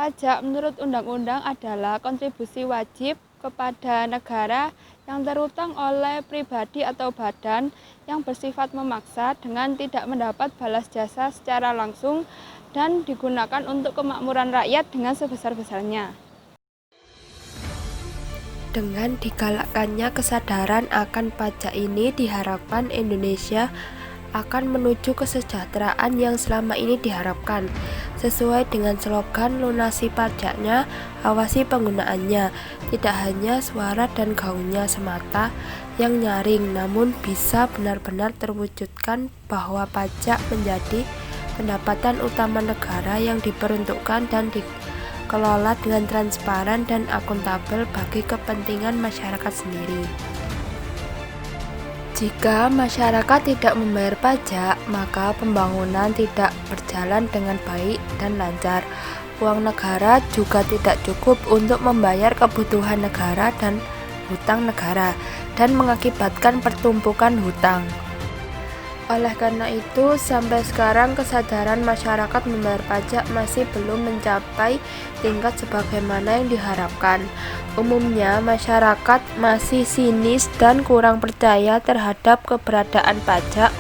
Pajak menurut undang-undang adalah kontribusi wajib kepada negara yang terutang oleh pribadi atau badan yang bersifat memaksa dengan tidak mendapat balas jasa secara langsung dan digunakan untuk kemakmuran rakyat dengan sebesar-besarnya. Dengan digalakkannya kesadaran akan pajak ini, diharapkan Indonesia akan menuju kesejahteraan yang selama ini diharapkan. Sesuai dengan slogan lunasi pajaknya, awasi penggunaannya. Tidak hanya suara dan gaungnya semata yang nyaring, namun bisa benar-benar terwujudkan bahwa pajak menjadi pendapatan utama negara yang diperuntukkan dan dikelola dengan transparan dan akuntabel bagi kepentingan masyarakat sendiri. Jika masyarakat tidak membayar pajak, maka pembangunan tidak berjalan dengan baik dan lancar. Uang negara juga tidak cukup untuk membayar kebutuhan negara dan hutang negara, dan mengakibatkan pertumpukan hutang. Oleh karena itu, sampai sekarang kesadaran masyarakat membayar pajak masih belum mencapai tingkat sebagaimana yang diharapkan. Umumnya, masyarakat masih sinis dan kurang percaya terhadap keberadaan pajak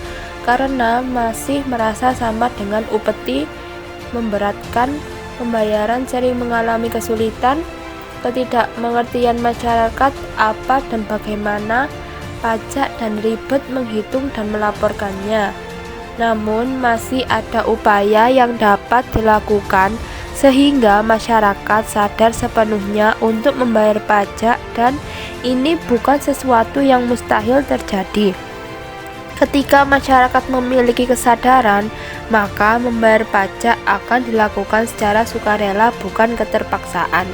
karena masih merasa sama dengan upeti, memberatkan, pembayaran sering mengalami kesulitan, ketidakmengertian masyarakat apa dan bagaimana pajak dan ribet menghitung dan melaporkannya. Namun masih ada upaya yang dapat dilakukan sehingga masyarakat sadar sepenuhnya untuk membayar pajak, dan ini bukan sesuatu yang mustahil terjadi. Ketika masyarakat memiliki kesadaran, maka membayar pajak akan dilakukan secara sukarela, bukan keterpaksaan.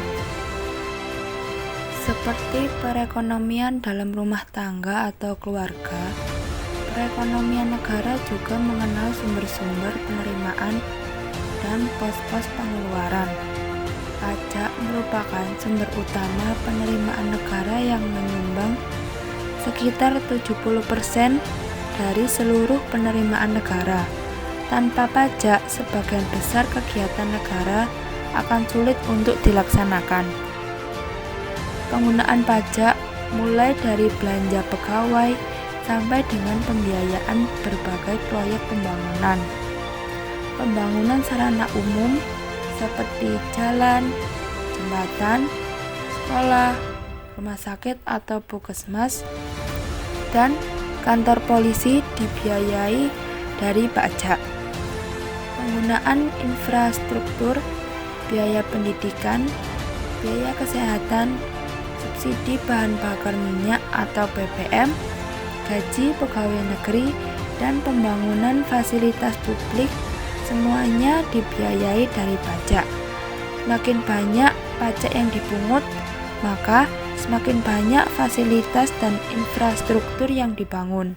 Seperti perekonomian dalam rumah tangga atau keluarga, perekonomian negara juga mengenal sumber-sumber penerimaan dan pos-pos pengeluaran. Pajak merupakan sumber utama penerimaan negara yang menyumbang sekitar 70% dari seluruh penerimaan negara. Tanpa pajak, sebagian besar kegiatan negara akan sulit untuk dilaksanakan. Penggunaan pajak mulai dari belanja pegawai sampai dengan pembiayaan berbagai proyek pembangunan. Pembangunan sarana umum seperti jalan, jembatan, sekolah, rumah sakit atau puskesmas, dan kantor polisi dibiayai dari pajak. Penggunaan infrastruktur, biaya pendidikan, biaya kesehatan, subsidi bahan bakar minyak atau BBM, gaji pegawai negeri, dan pembangunan fasilitas publik semuanya dibiayai dari pajak. Semakin banyak pajak yang dipungut, maka semakin banyak fasilitas dan infrastruktur yang dibangun.